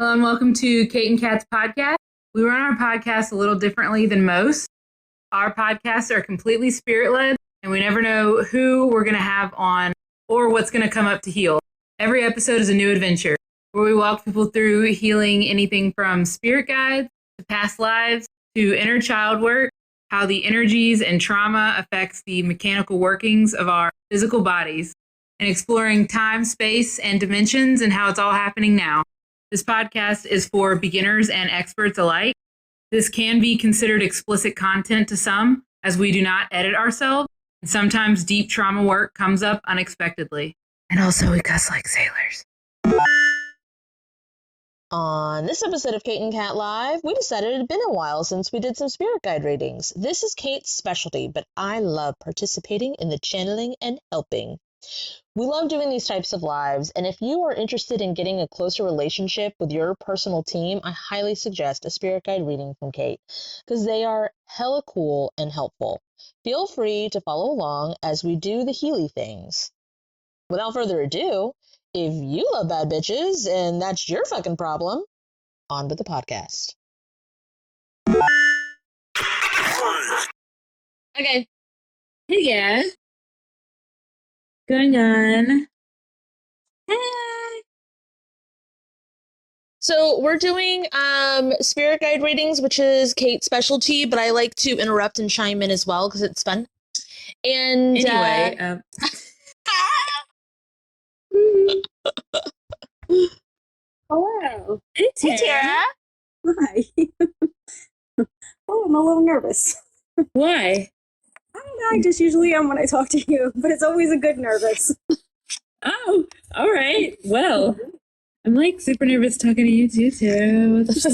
Hello and welcome to Kate and Kat's podcast. We run our podcast a little differently than most. Our podcasts are completely spirit-led, and we never know who we're going to have on or what's going to come up to heal. Every episode is a new adventure where we walk people through healing anything from spirit guides to past lives to inner child work, how the energies and trauma affects the mechanical workings of our physical bodies, and exploring time, space, and dimensions and how it's all happening now. This podcast is for beginners and experts alike. This can be considered explicit content to some, as we do not edit ourselves. And sometimes deep trauma work comes up unexpectedly. And also, we cuss like sailors. On this episode of Kate and Kat Live, we decided it had been a while since we did some spirit guide readings. This is Kate's specialty, but I love participating in the channeling and helping. We love doing these types of lives, and if you are interested in getting a closer relationship with your personal team, I highly suggest a spirit guide reading from Kate, because they are hella cool and helpful. Feel free to follow along as we do the Healy things. Without further ado, if you love bad bitches and that's your fucking problem, on with the podcast. Okay. Hey guys. Going on. Hey. So we're doing spirit guide readings, which is Kate's specialty, but I like to interrupt and chime in as well because it's fun. And Anyway, Hello. hey Hey, Tara. Hi. Oh, I'm a little nervous. Why? I don't know, I just usually am when I talk to you, but it's always a good nervous. Oh, all right. Well, I'm like super nervous talking to you too, Tara. What's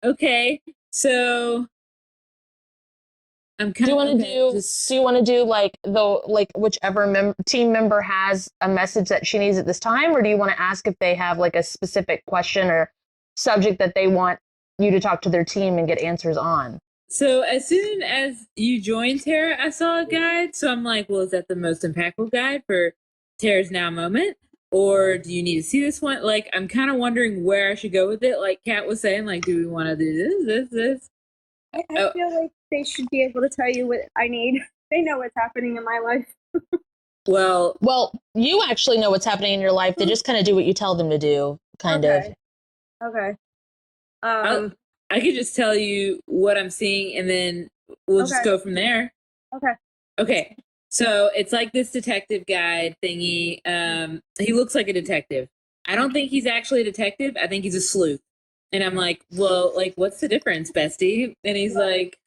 okay. So I'm kind Do you want to okay, do you want to do like whichever team member has a message that she needs at this time, or do you want to ask if they have like a specific question or subject that they want you to talk to their team and get answers on? So as soon as you joined Tara, I saw a guide. So I'm like, well, is that the most impactful guide for Tara's now moment? Or do you need to see this one? Like, I'm kind of wondering where I should go with it. Like Kat was saying, like, do we want to do this? I feel like they should be able to tell you what I need. They know what's happening in my life. Well, you actually know what's happening in your life. They just kind of do what you tell them to do, kind of. Okay. I could just tell you what I'm seeing, and then we'll just go from there. Okay. So it's like this detective guide thingy. He looks like a detective. I don't think he's actually a detective. I think he's a sleuth. And I'm like, well, like, what's the difference, bestie? And he's like,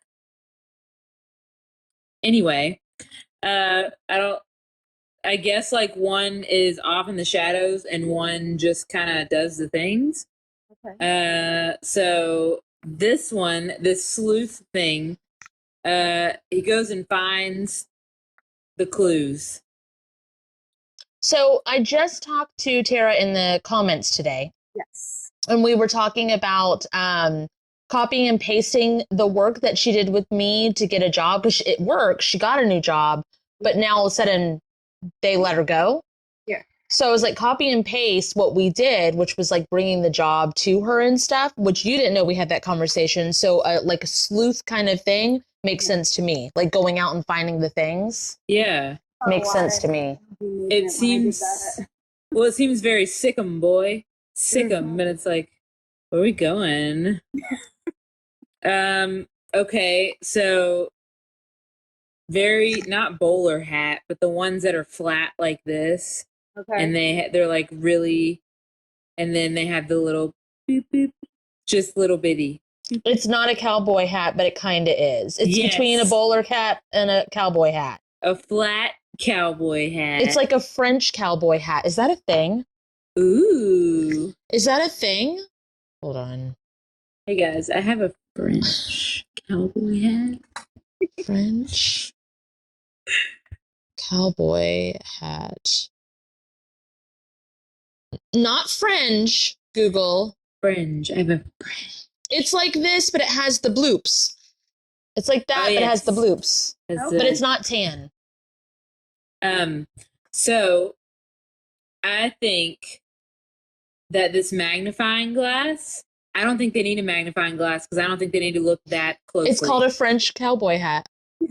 anyway, I guess like one is off in the shadows and one just kind of does the things. Okay. So this one, this sleuth thing, he goes and finds the clues. So I just talked to Tara in the comments today. Yes. And we were talking about copying and pasting the work that she did with me to get a job, because it works. She got a new job, but now all of a sudden they let her go. Yeah. So it was like copy and paste what we did, which was like bringing the job to her and stuff, which you didn't know we had that conversation. So like a sleuth kind of thing makes sense to me, like going out and finding the things. Yeah. Makes sense to me. It seems, well, it seems very sick'em, boy. Sick'em, but it's like, where are we going? Okay, so very, not bowler hat, but the ones that are flat like this. Okay. And they're like really, and then they have the little boop, boop, just little bitty. It's not a cowboy hat, but it kind of is. It's between a bowler hat and a cowboy hat. A flat cowboy hat. It's like a French cowboy hat. Is that a thing? Ooh. Is that a thing? Hold on. Hey guys, I have a French cowboy hat. French cowboy hat. Not French, Google. Fringe. I have a fringe. It's like this, but it has the bloops. It's like that, but it has the bloops. But it's not tan. So I think that this magnifying glass, I don't think they need a magnifying glass because I don't think they need to look that closely. It's called a French cowboy hat. No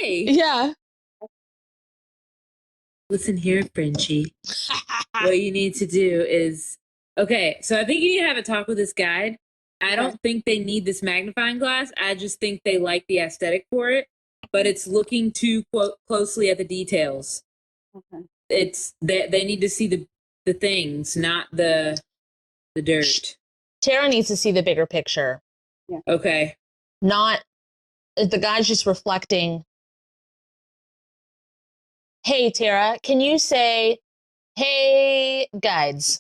way. Yeah. Listen here, Frenchie. What you need to do is, okay, so I think you need to have a talk with this guide. I don't think they need this magnifying glass. I just think they like the aesthetic for it, but it's looking too closely at the details. Okay. It's they need to see the things, not the dirt. Tara needs to see the bigger picture. Yeah. Okay. Not the guy's just reflecting. Hey, Tara, can you say, hey, guides?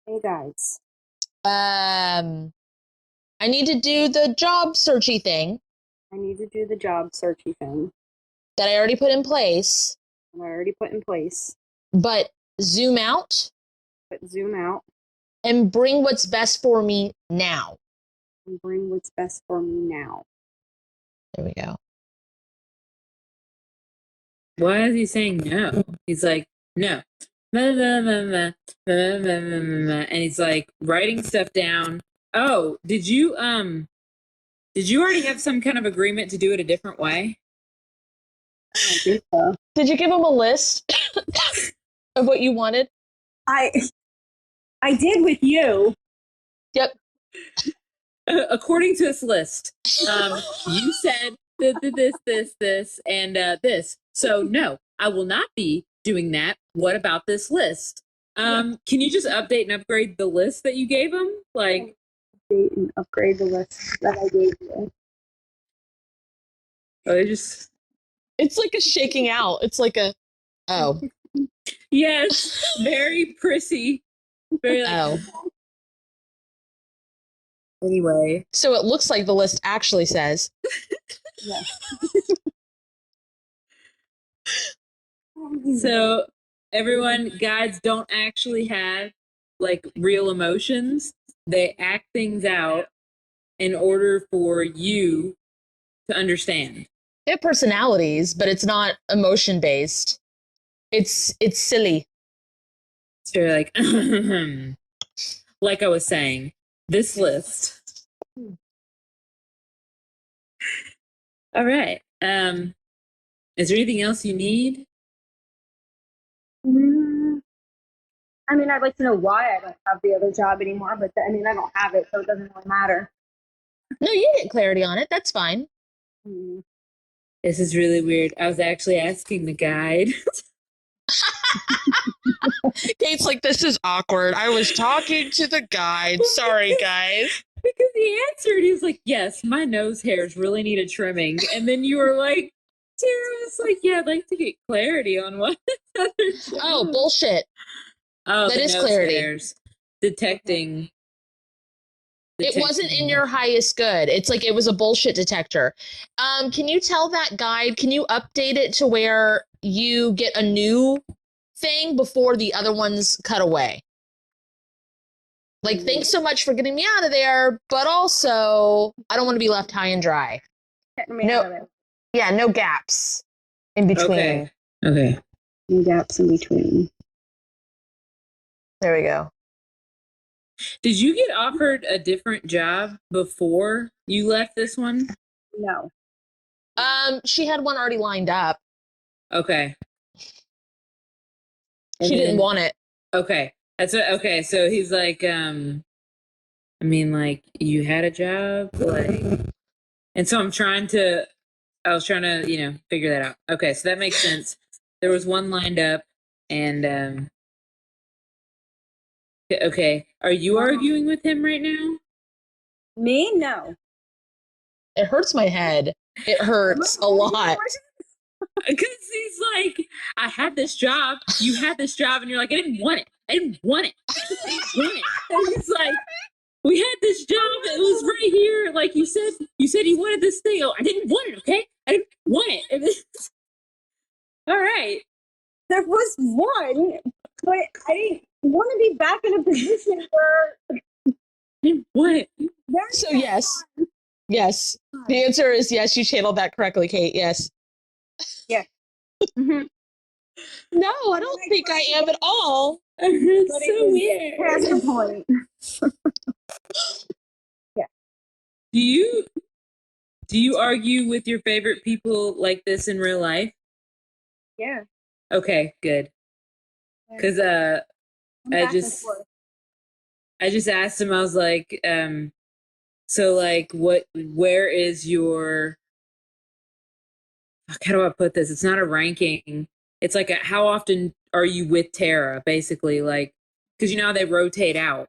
Hey, guys. I need to do the job searchy thing I need to do the job searchy thing that I already put in place, that I already put in place, but zoom out but zoom out and bring what's best for me now. and bring what's best for me now. There we go. Why is he saying no? He's like, no. And he's like writing stuff down. Oh, did you already have some kind of agreement to do it a different way? I don't think so. Did you give him a list of what you wanted? I did with you. Yep. According to this list, you said this, and this. So no, I will not be doing that. What about this list? Can you just update and upgrade the list that you gave him? Like, Update and upgrade the list that I gave you. oh, they just It's like a shaking out. It's like a, oh. yes, very prissy, very like, Oh. Anyway, So it looks like the list actually says. Yes. so everyone, guides don't actually have like real emotions. They act things out in order for you to understand. They have personalities, but it's not emotion based. It's silly. So you're like, like I was saying, this list. All right. Is there anything else you need? I mean, I'd like to know why I don't have the other job anymore, but I mean, I don't have it, so it doesn't really matter. No, you get clarity on it. That's fine. Mm. This is really weird. I was actually asking the guide. Kate's like, this is awkward. I was talking to the guide. Sorry, guys. Because he answered, he was like, yes, my nose hairs really need a trimming. And then you were like, Tara was like, yeah, I'd like to get clarity on what other job. Oh, bullshit. Oh, that the is nose clarity. hairs. Detecting. It wasn't in your highest good. It's like it was a bullshit detector. Can you tell that guide, can you update it to where you get a new thing before the other ones cut away? Like, thanks so much for getting me out of there, but also I don't want to be left high and dry. Getting me out of there. Yeah, no gaps in between. Okay. No gaps in between. There we go. Did you get offered a different job before you left this one? No. She had one already lined up. Okay. She didn't want it. Okay. That's what, okay. So he's like, I mean, like, you had a job, like, and so I was trying to, figure that out. Okay. So that makes sense. There was one lined up, and, okay. Are you arguing with him right now? Me? No. It hurts my head. It hurts a lot. Because he's like, I had this job, you had this job, and you're like, I didn't want it. I didn't want it. I didn't want it. And he's like, we had this job, it was right here. Like you said you wanted this thing. Oh, I didn't want it, okay? I didn't want it. And it's, all right. There was one, but I didn't want to be back in a position where I didn't want it. So yes. Yes. The answer is yes, you channeled that correctly, Kate. Yes. Yeah. Mm-hmm. No, I don't think I am at all. It's so weird. That's the point. Do you argue with your favorite people like this in real life? Yeah. Okay, good. Because I just asked him, I was like, so like where is your, how do I put this? It's not a ranking. It's like how often are you with Tara, basically, like, because you know how they rotate out.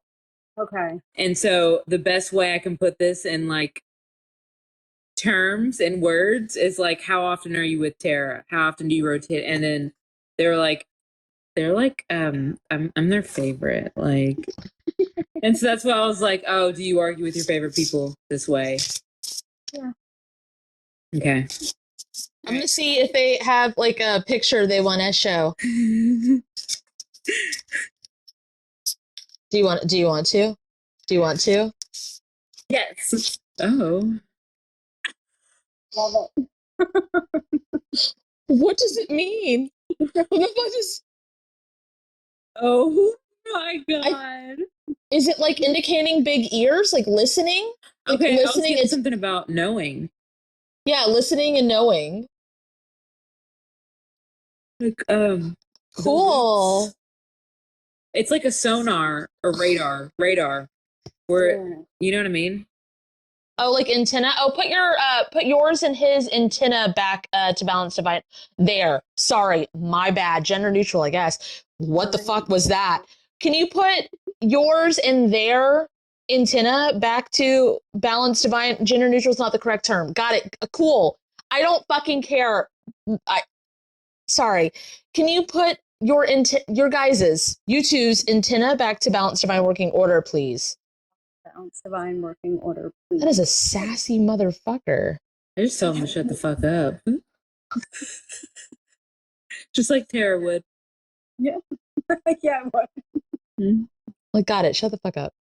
Okay. And so the best way I can put this in like terms and words is like, how often are you with Tara? How often do you rotate? And then they're like, I'm their favorite. Like, and so that's why I was like, oh, do you argue with your favorite people this way? Yeah. Okay. I'm gonna see if they have like a picture they want to show. Do you want to? Do you want to? Yes. Oh. Love it. What does it mean? What the fuck is? Oh my god. Is it like indicating big ears, like listening? Like Okay, listening. it's It's something about knowing. yeah, listening and knowing. Like Cool. it's like a sonar or radar. Where you know what I mean? Oh, like antenna. Oh, put yours and his antenna back to balance divide. There. Sorry, my bad. Gender neutral, I guess. What the fuck was that? Can you put yours and their antenna back to balance divide? Gender neutral is not the correct term. Got it. Cool. I don't fucking care. Sorry. Can you put your guys's you two's antenna back to balance divine working order, please? Balance divine working order, please. That is a sassy motherfucker. I just told him to shut the fuck up. Just like Tara would. Yeah. Yeah, what? Mm-hmm. Like, got it. Shut the fuck up.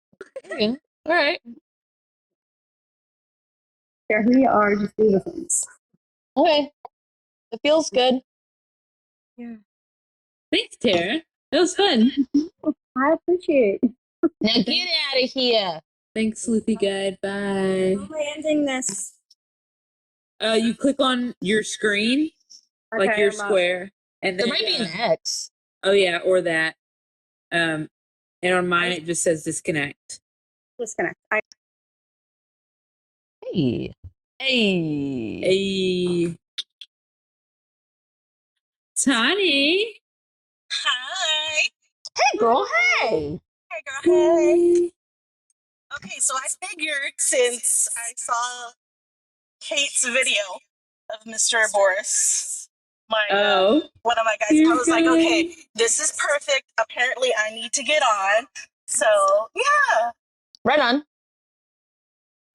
Yeah. All right. Here we are, just do the things. Okay. It feels good. Yeah. Thanks, Tara. That was fun. I appreciate it. Now get out of here. Thanks, Sleepy Guide. Bye. How am I ending this? You click on your screen, Okay, like your I'm up. square, and There then might be an X. oh yeah, or that. And on mine it just says disconnect. Disconnect. Hey. Hey. Hey, Tani. Hi. Hey, girl. Hey. Hey, girl. Hey. Okay, so I figured since I saw Kate's video of Mr. Boris, Oh, one of my guys, I was like, okay, this is perfect. Apparently, I need to get on. So, yeah. Right on.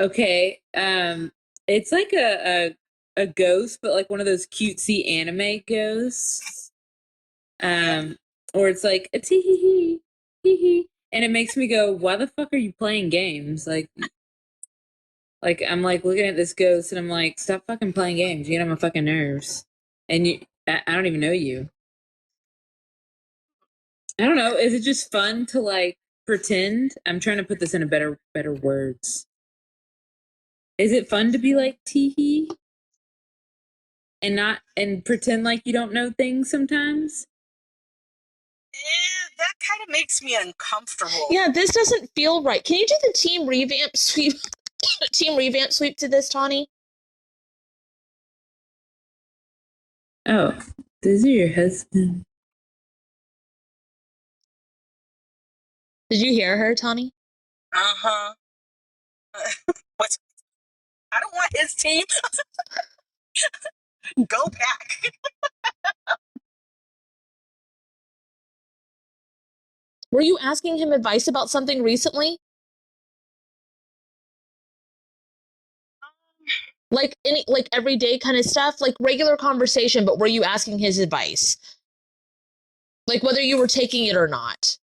okay. It's like a ghost, but like one of those cutesy anime ghosts. Or it's like a tee hee hee, and it makes me go, why the fuck are you playing games? Like I'm like looking at this ghost, and I'm like, stop fucking playing games. You get on my fucking nerves, and I don't even know you. I don't know. Is it just fun to like pretend? I'm trying to put this in a better words. Is it fun to be like tee hee? And pretend like you don't know things sometimes? That kind of makes me uncomfortable. Yeah, this doesn't feel right. Can you do the team revamp sweep? Team revamp sweep to this, Tawny? Oh, these are your husband. Did you hear her, Tawny? Uh-huh. What? I don't want his team. Go back. Were you asking him advice about something recently? Like any like everyday kind of stuff, like regular conversation, but were you asking his advice? Like whether you were taking it or not?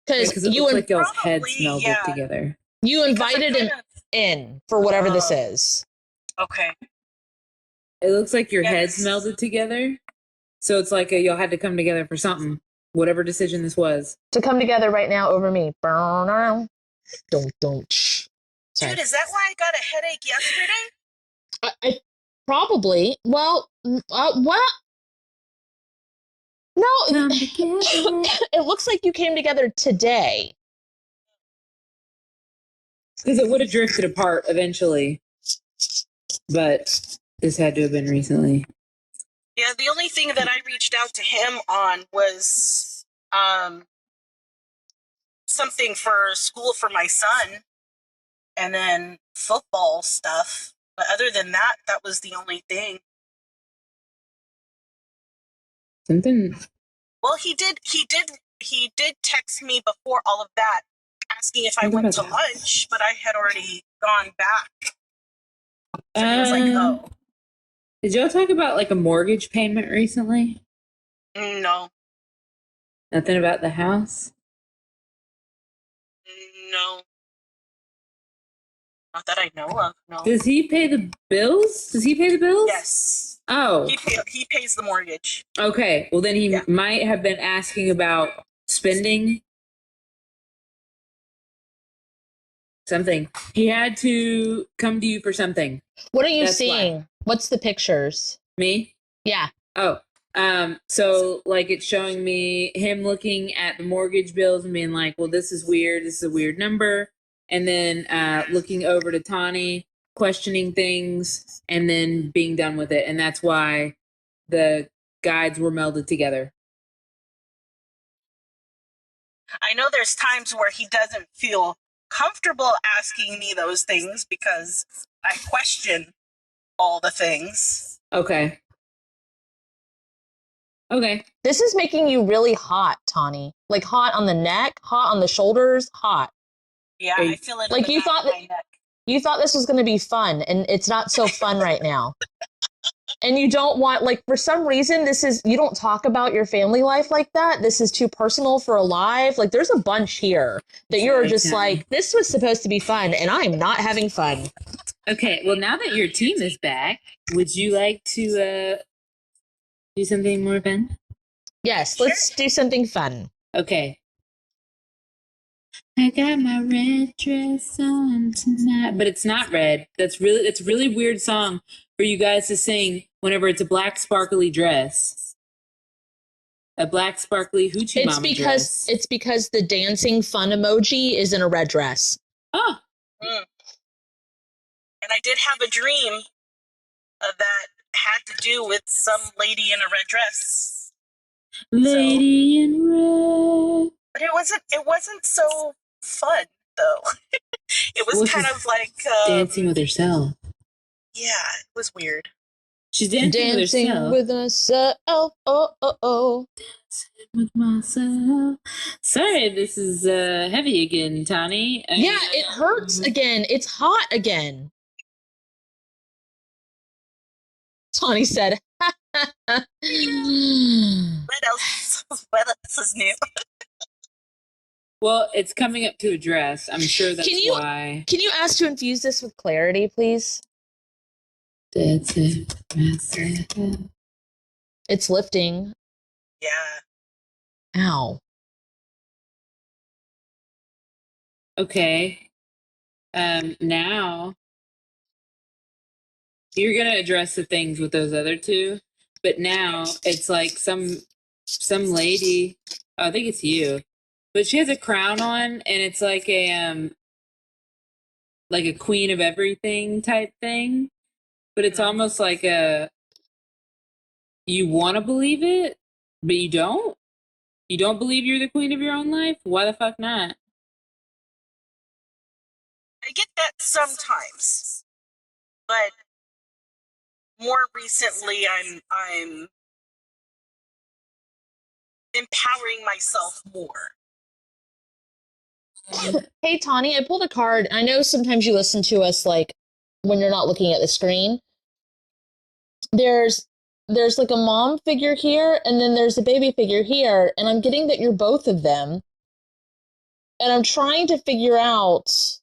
Because it you looks like y'all's Probably, heads melded yeah. together. you invited him Because in for whatever this is. Okay. It looks like your Yes. heads melded together. So it's like y'all had to come together for something, whatever decision this was. To come together right now over me. Don't. Sorry. Dude, is that why I got a headache yesterday? I probably. Well, what? No, it looks like you came together today. Because it would have drifted apart eventually. But this had to have been recently. Yeah, the only thing that I reached out to him on was something for school for my son and then football stuff. But other than that, that was the only thing. Something. Well, he did text me before all of that, asking if I went to lunch, but I had already gone back. So he was like, "Oh." Did y'all talk about like a mortgage payment recently? No. Nothing about the house? No. Not that I know of, no. Does he pay the bills? Does he pay the bills? Yes. Oh. He pays the mortgage. Okay. Well, then he might have been asking about spending something. He had to come to you for something. What are you seeing? Why. What's the pictures? Me? Yeah. Oh. So like it's showing me him looking at the mortgage bills and being like, well, this is weird. This is a weird number. And then looking over to Tani, questioning things, and then being done with it. And that's why the guides were melded together. I know there's times where he doesn't feel comfortable asking me those things because I question all the things. Okay. Okay. This is making you really hot, Tani. Like hot on the neck, hot on the shoulders, hot. Yeah, I feel it. Like you thought this was going to be fun, and it's not so fun right now. And you don't want, like, for some reason, you don't talk about your family life like that. This is too personal for a live. Like, there's a bunch here that you're just like, this was supposed to be fun, and I'm not having fun. Okay, well, now that your team is back, would you like to do something more fun? Yes, let's do something fun. Okay. I got my red dress on tonight, but it's not red. It's a really weird song for you guys to sing whenever it's a black sparkly dress. A black sparkly hoochie mama dress. It's because the dancing fun emoji is in a red dress. Oh. Mm. And I did have a dream that had to do with some lady in a red dress. Lady in red. But it wasn't so fun though. It was kind of like dancing with herself. Yeah, it was weird. She's dancing with herself. Dancing with myself. Sorry, this is heavy again, Tani. Yeah, it hurts again. It's hot again. Tani said. What else is new? Well, it's coming up to a dress. I'm sure that's why. Can you ask to infuse this with clarity, please? That's it. It's lifting. Yeah. Ow. Okay. Now you're gonna address the things with those other two, but now it's like some lady. Oh, I think it's you, but she has a crown on, and it's like a queen of everything type thing. But it's almost like you want to believe it, but you don't. You don't believe you're the queen of your own life? Why the fuck not? I get that sometimes, but more recently I'm empowering myself more. Hey, Tani, I pulled a card. I know sometimes you listen to us like when you're not looking at the screen. There's like a mom figure here, and then there's a baby figure here, and I'm getting that you're both of them. And I'm trying to figure out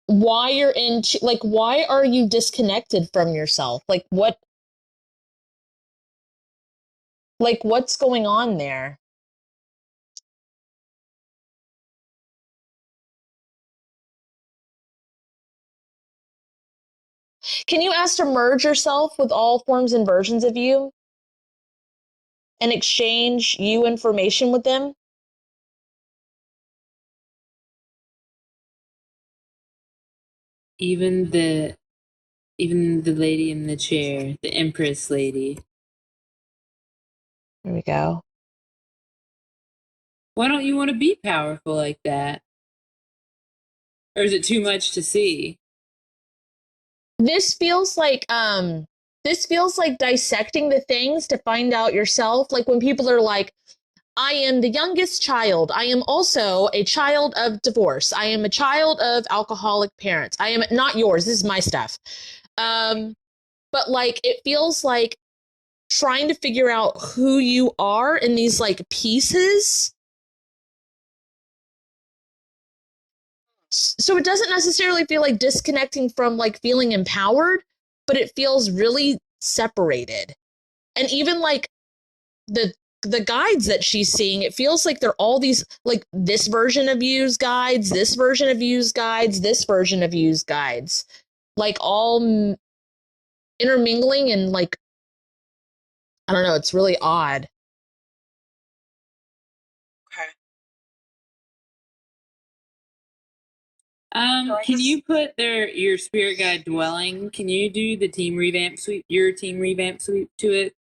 why you're why are you disconnected from yourself? Like, what? Like, what's going on there? Can you ask to merge yourself with all forms and versions of you and exchange you information with them? Even the lady in the chair, the Empress lady. There we go. Why don't you want to be powerful like that? Or is it too much to see? This feels like dissecting the things to find out yourself. Like when people are like, I am the youngest child. I am also a child of divorce. I am a child of alcoholic parents. I am not yours. This is my stuff. But like it feels like trying to figure out who you are in these like pieces. So it doesn't necessarily feel like disconnecting from like feeling empowered, but it feels really separated. And even like the guides that she's seeing, it feels like they're all these like this version of you's guides, this version of you's guides, this version of you's guides, like all intermingling and like I don't know, it's really odd. Okay. Can you put your spirit guide dwelling? Can you do the team revamp sweep, your team revamp sweep to it?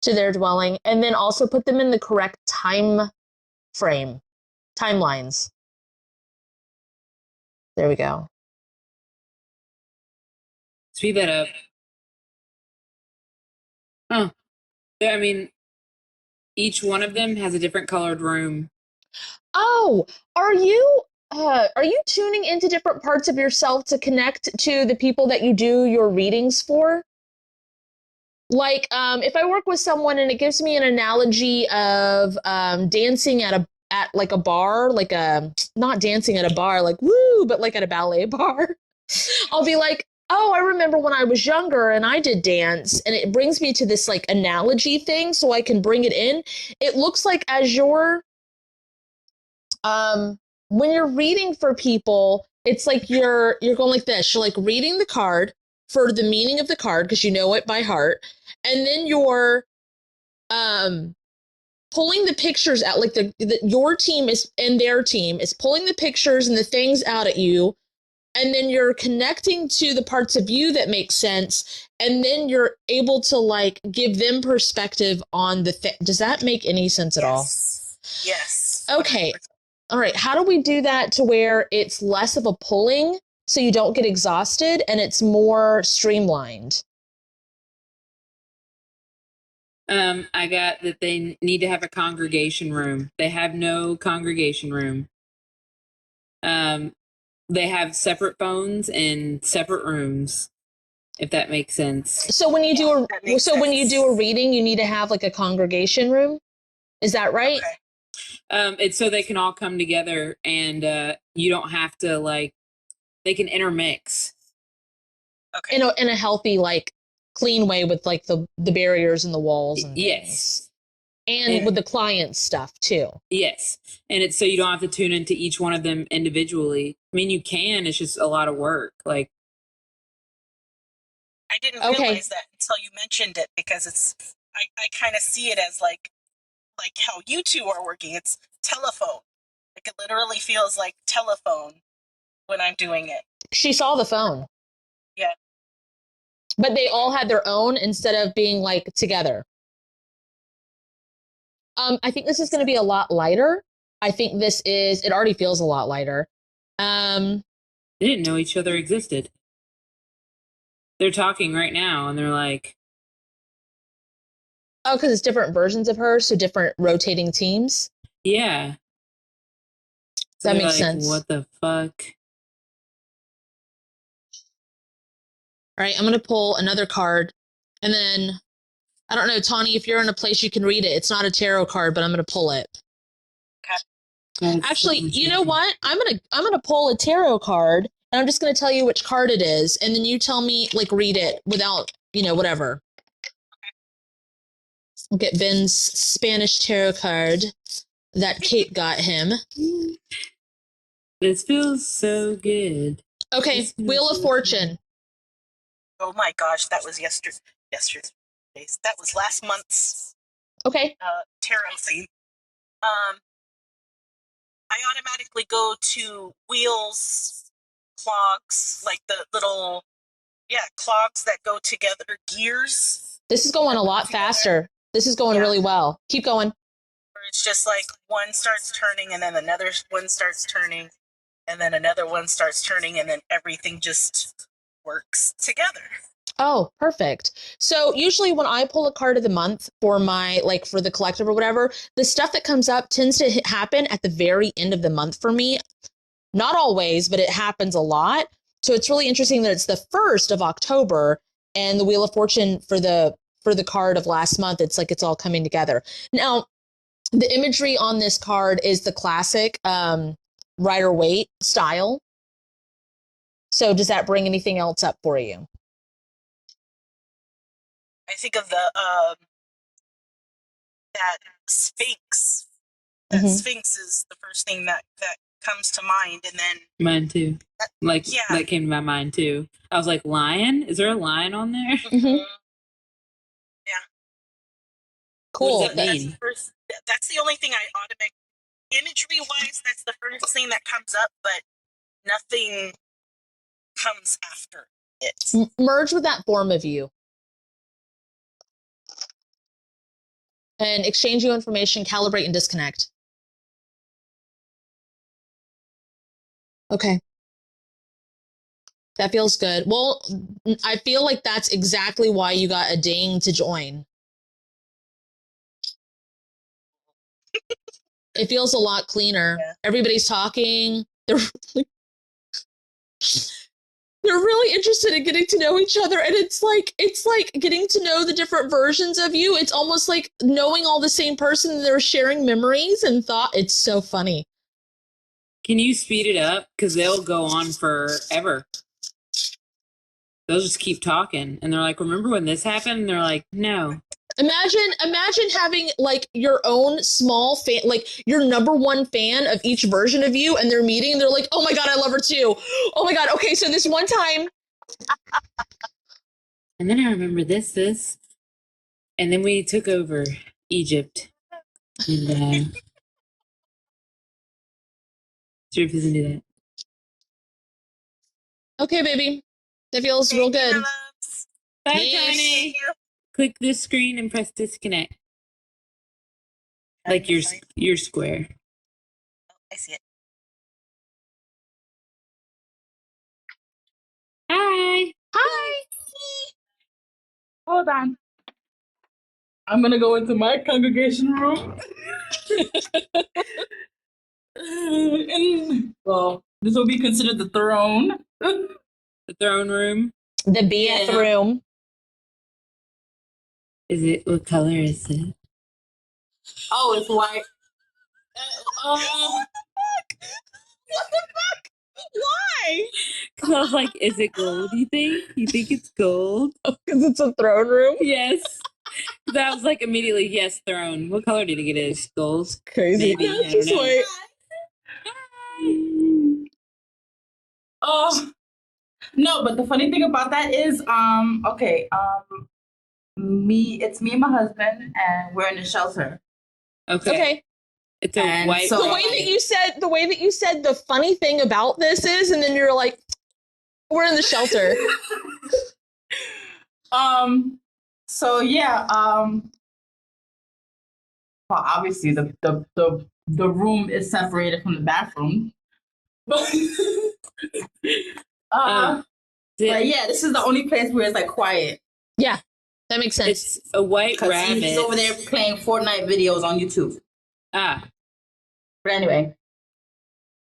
To their dwelling, and then also put them in the correct timelines. There we go. Speed that up. Oh, I mean, each one of them has a different colored room. Oh, are you tuning into different parts of yourself to connect to the people that you do your readings for? Like, if I work with someone and it gives me an analogy of dancing at like a bar, like not dancing at a bar, like woo, but like at a ballet bar, I'll be like, oh, I remember when I was younger and I did dance, and it brings me to this like analogy thing, so I can bring it in. It looks like as you're when you're reading for people, it's like you're going like this. You're like reading the card for the meaning of the card because you know it by heart, and then you're pulling the pictures out. Like your team is and their team is pulling the pictures and the things out at you, and then you're connecting to the parts of you that make sense, and then you're able to like give them perspective on the thing. Does that make any sense at all? Yes. Okay. All right, how do we do that to where it's less of a pulling so you don't get exhausted and it's more streamlined? I got that they need to have a congregation room. They have no congregation room. They have separate phones and separate rooms, if that makes sense. So when you do when you do a reading, you need to have like a congregation room. Is that right? Okay. It's so they can all come together and you don't have to like they can intermix. Okay. In a healthy, like clean way with like the barriers and the walls and things. Yes. And with the client stuff too. Yes. And it's so you don't have to tune into each one of them individually. I mean, you can, it's just a lot of work. Like, I didn't realize that until you mentioned it, because I kind of see it as like how you two are working. It's telephone. Like it literally feels like telephone when I'm doing it. She saw the phone. Yeah. But they all had their own instead of being like together. I think this is going to be a lot lighter. I think it already feels a lot lighter. They didn't know each other existed. They're talking right now and they're like, oh, because it's different versions of her, so different rotating teams. Yeah. So that makes sense. What the fuck? All right, I'm going to pull another card. And then, I don't know, Tawny, if you're in a place you can read it. It's not a tarot card, but I'm going to pull it. Okay. Actually, you know what? I'm gonna pull a tarot card, and I'm just going to tell you which card it is, and then you tell me, like, read it without, whatever. We'll get Ben's Spanish tarot card that Kate got him. This feels so good. Okay, Wheel of Fortune. Oh my gosh, that was yesterday. That was last month's Okay. tarot theme. I automatically go to wheels, clogs, like the little, clogs that go together, gears. This is going a lot faster. This is going really well. Keep going. Where it's just like one starts turning and then another one starts turning and then another one starts turning and then everything just works together. Oh, perfect. So usually when I pull a card of the month for my, like for the collective or whatever, the stuff that comes up tends to happen at the very end of the month for me. Not always, but it happens a lot. So it's really interesting that it's the 1st of October and the Wheel of Fortune for the card of last month. It's like it's all coming together. Now, the imagery on this card is the classic Rider-Waite style. So does that bring anything else up for you? I think of the that Sphinx. That Sphinx is the first thing that comes to mind, and then mine too. That came to my mind too. I was like, lion? Is there a lion on there? Mm-hmm. Yeah. Cool. What does that mean? That's the only thing I automatic imagery wise. That's the first thing that comes up, but nothing comes after it. Merge with that form of you. And exchange your information, calibrate and disconnect. Okay. That feels good. Well, I feel like that's exactly why you got a ding to join. It feels a lot cleaner. Yeah. Everybody's talking. They're really interested in getting to know each other, and it's like getting to know the different versions of you. It's almost like knowing all the same person, and they're sharing memories and thought. It's so funny. Can you speed it up? Because they'll go on forever. They'll just keep talking, and they're like, remember when this happened? And they're like, no. Imagine having like your own small fan, like your number one fan of each version of you, and they're meeting and they're like, oh my God, I love her too. Oh my God. Okay. So this one time. And then I remember this. And then we took over Egypt. And sure doesn't do that. Okay, baby. That feels real good. Bye, Tony. Click this screen and press disconnect. Like your square. I see it. Hi. Hi. Hold on. I'm gonna go into my congregation room. And well, this will be considered the throne. The throne room. The BF room. Is it, what color is it? Oh, it's white. What the fuck? Why? Because I was like, is it gold, you think? You think it's gold? Because it's a throne room? Yes. That was like immediately, yes, throne. What color do you think it is? Gold? Crazy. Maybe. No, just wait. Oh no, but the funny thing about that is, it's me and my husband, and we're in a shelter. Okay. It's a white. So the way that you said the funny thing about this is, and then you're like, we're in the shelter. So yeah. Well, obviously the room is separated from the bathroom. But yeah, this is the only place where it's like quiet. Yeah, that makes sense. It's a white rabbit. He's over there playing Fortnite videos on YouTube. Ah. But anyway.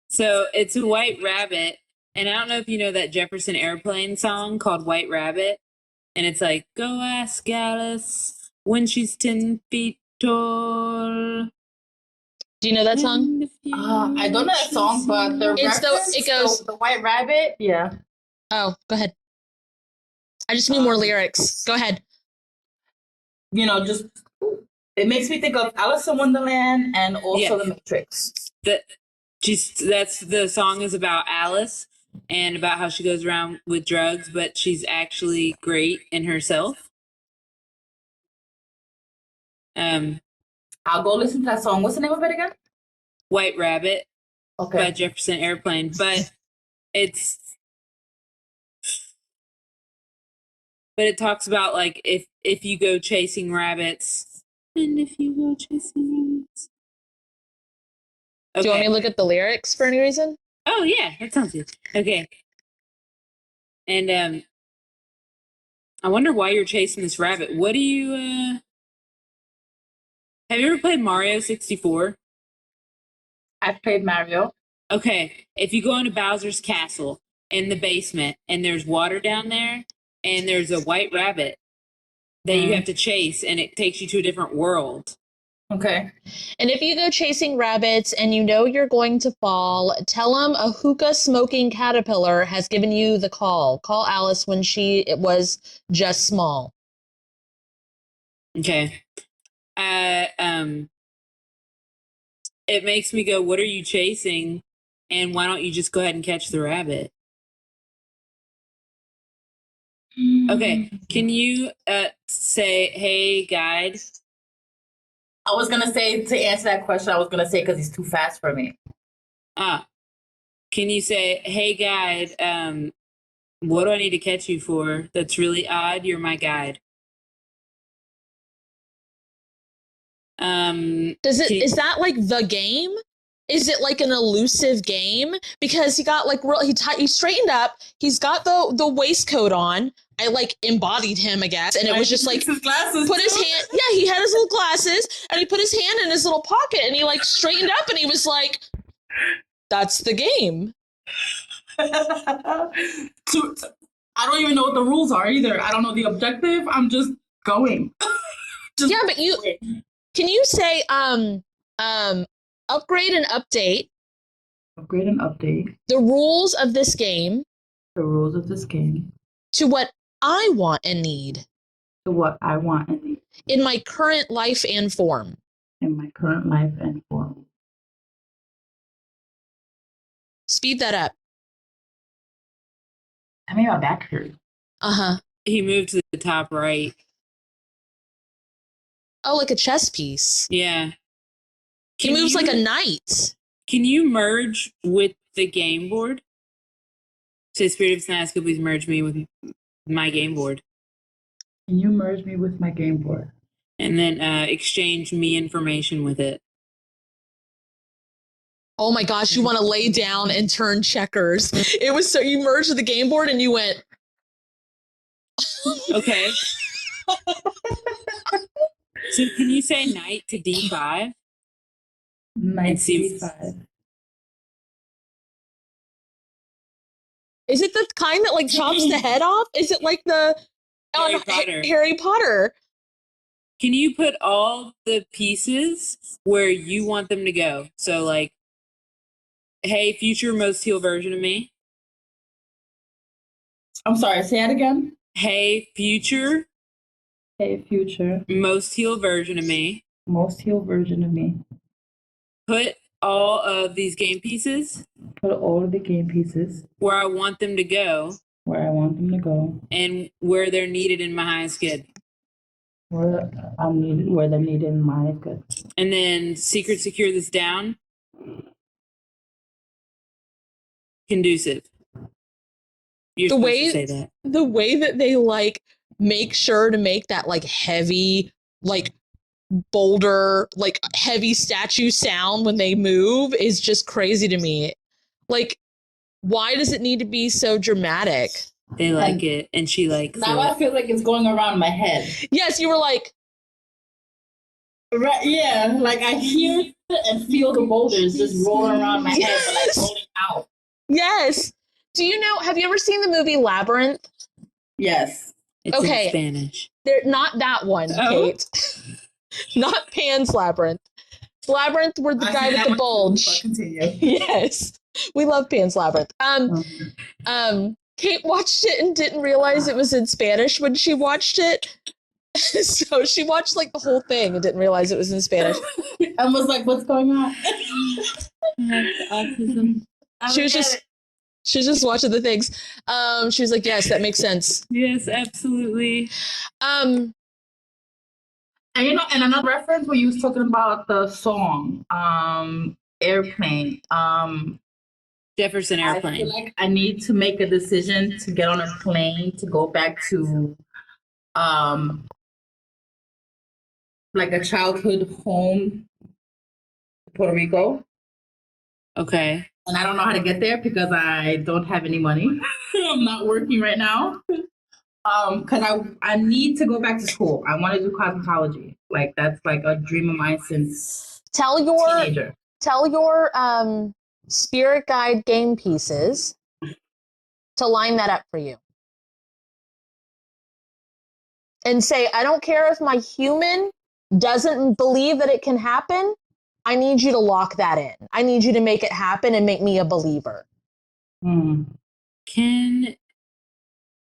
So it's a white rabbit. And I don't know if you know that Jefferson Airplane song called White Rabbit. And it's like, go ask Alice when she's 10 feet tall. Do you know that song? I don't know that song, but it goes the White Rabbit. Yeah. Oh, go ahead. I just need more lyrics. Go ahead. You know, just It makes me think of Alice in Wonderland and also The Matrix. That's the song is about Alice and about how she goes around with drugs, but she's actually great in herself. I'll go listen to that song. What's the name of it again? White Rabbit Okay. by Jefferson Airplane, but it talks about like if you go chasing rabbits and if you go chasing rabbits. Okay. Do you want me to look at the lyrics for any reason? Oh yeah, that sounds good. Okay. And I wonder why you're chasing this rabbit. What do you have you ever played Mario 64? I've played Mario. Okay, if you go into Bowser's castle in the basement and there's water down there and there's a white rabbit that you have to chase and it takes you to a different world. Okay. And if you go chasing rabbits and you know you're going to fall, tell them a hookah smoking caterpillar has given you the call. Call Alice when it was just small. Okay. It makes me go, what are you chasing? And why don't you just go ahead and catch the rabbit? Okay. Can you say, hey, guide? I was going to say, to answer that question, I was going to say because he's too fast for me. Can you say, hey, guide, what do I need to catch you for? That's really odd. You're my guide. Is that like the game? Is it like an elusive game? Because he got like he straightened up. He's got the waistcoat on. I like embodied him, I guess, and it was just like his glasses put his hand. Yeah, he had his little glasses, and he put his hand in his little pocket, and he like straightened up, and he was like, "That's the game." I don't even know what the rules are either. I don't know the objective. I'm just going. Yeah, but can you say upgrade and update? Upgrade and update the rules of this game. The rules of this game. To what I want and need. To what I want and need. In my current life and form. In my current life and form. Speed that up. I made my back hurt. Uh-huh. He moved to the top right. Oh, like a chess piece. Yeah. He moves like a knight. Can you merge with the game board? Say, Spirit of Snaps, could please merge me with my game board. Can you merge me with my game board? And then exchange me information with it. Oh my gosh, you want to lay down and turn checkers. It was so, you merged with the game board and you went. Okay. So can you say knight to D5? Knight to D5. Is it the kind that like chops the head off? Is it like the Harry Potter? Can you put all the pieces where you want them to go? So like, hey, future most heal version of me. I'm sorry, say that again. Hey, future. Hey, future. Most heal version of me. Most heal version of me. Put all of these game pieces. Put all of the game pieces. Where I want them to go. Where I want them to go. And where they're needed in my highest good. Where they're needed in my highest good. And then secret secure this down. Conducive. You're supposed to say that. The way that they like make sure to make that like heavy, like boulder, like heavy statue sound when they move is just crazy to me. Like, why does it need to be so dramatic? They like it, and she likes now it. I feel like it's going around my head. Yes, you were like, right? Yeah, like I hear and feel the boulders just rolling around my head, but like rolling out. Yes. Do you know? Have you ever seen the movie Labyrinth? Yes. It's in Spanish. They're not that one, Kate. Not Pan's Labyrinth. Labyrinth were the guy with the bulge. Continue. Yes, we love Pan's Labyrinth. Kate watched it and didn't realize it was in Spanish when she watched it. So she watched like the whole thing and didn't realize it was in Spanish. And was like, what's going on? Autism. She was just watching the things. She was like, yes, that makes sense. Yes, absolutely. And you know, and another reference where you was talking about the song, Airplane. Jefferson I Airplane. feel like I need to make a decision to get on a plane to go back to like a childhood home, Puerto Rico. Okay. And I don't know how to get there because I don't have any money. I'm not working right now. Because I need to go back to school. I want to do cosmetology. Like that's like a dream of mine since teenager. Tell your spirit guide game pieces to line that up for you. And say, I don't care if my human doesn't believe that it can happen. I need you to lock that in. I need you to make it happen and make me a believer. Mm. Can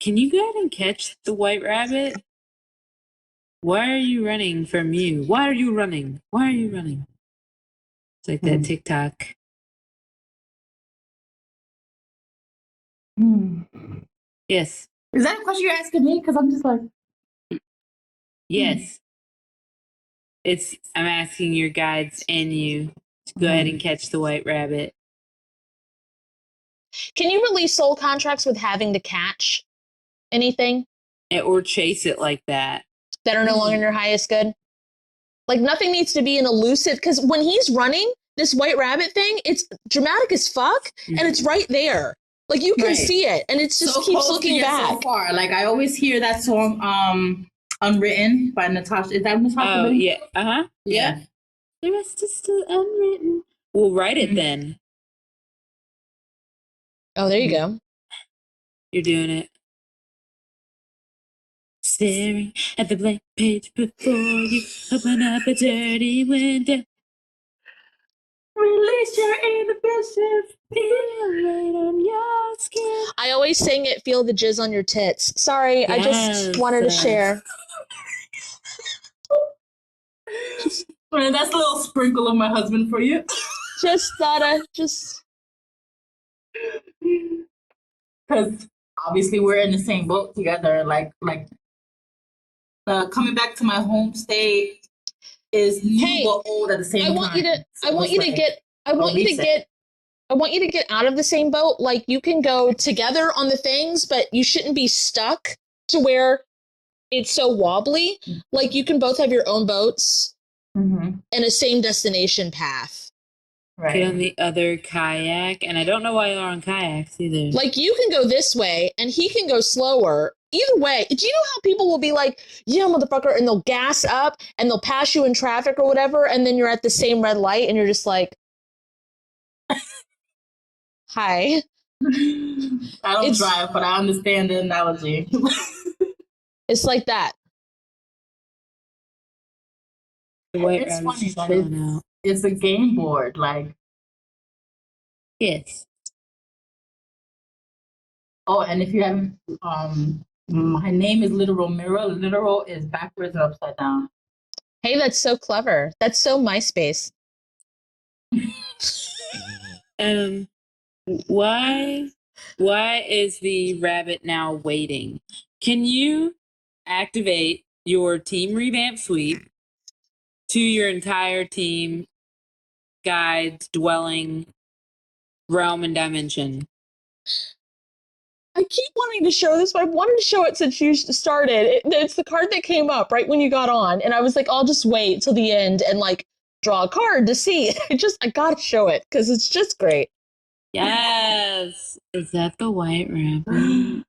you go ahead and catch the white rabbit? Why are you running from you? Why are you running? Why are you running? It's like that TikTok. Yes. Is that a question you're asking me? Because I'm just like, Yes. I'm asking your guides and you to go ahead and catch the white rabbit. Can you release soul contracts with having to catch anything Or chase it like that. that are no longer in your highest good? Like nothing needs to be an elusive, because when he's running this white rabbit thing, it's dramatic as fuck, and it's right there. Like you can see it, and it's just so keeps close looking to back. so far. Like I always hear that song, "Unwritten" by Natasha. Is that Natasha? Oh, yeah. Uh-huh. Yeah. The rest is still unwritten. We'll write it then. Oh, there you go. You're doing it. Staring at the blank page before you, open up a dirty window. Release your inhibitions. Feel it on your skin. I always sing it, feel the jizz on your tits. Sorry, I just wanted to share. Well, that's a little sprinkle of my husband for you. Just thought I just... Because obviously we're in the same boat together. Like coming back to my home state is new but old at the same time. I want you to get out of the same boat. Like you can go together on the things, but you shouldn't be stuck to where it's so wobbly. Like you can both have your own boats and a same destination path. Right. Get on the other kayak, and I don't know why you're on kayaks either. Like you can go this way, and he can go slower. Either way, do you know how people will be like, yeah, motherfucker, and they'll gas up, and they'll pass you in traffic or whatever, and then you're at the same red light, and you're just like, hi. I don't drive, but I understand the analogy. It's like that. It's funny that it's a game board, like. Yes. Oh, and if you haven't, my name is Literal Mirror. Literal is backwards and upside down. Hey, that's so clever. That's so MySpace. Why is the rabbit now waiting? Can you activate your team revamp suite to your entire team, guides, dwelling, realm, and dimension? I keep wanting to show this, but I've wanted to show it since you started. It's the card that came up right when you got on, and I was like, I'll just wait till the end and like draw a card to see. I gotta show it because it's just great. Yes. Is that the white rabbit?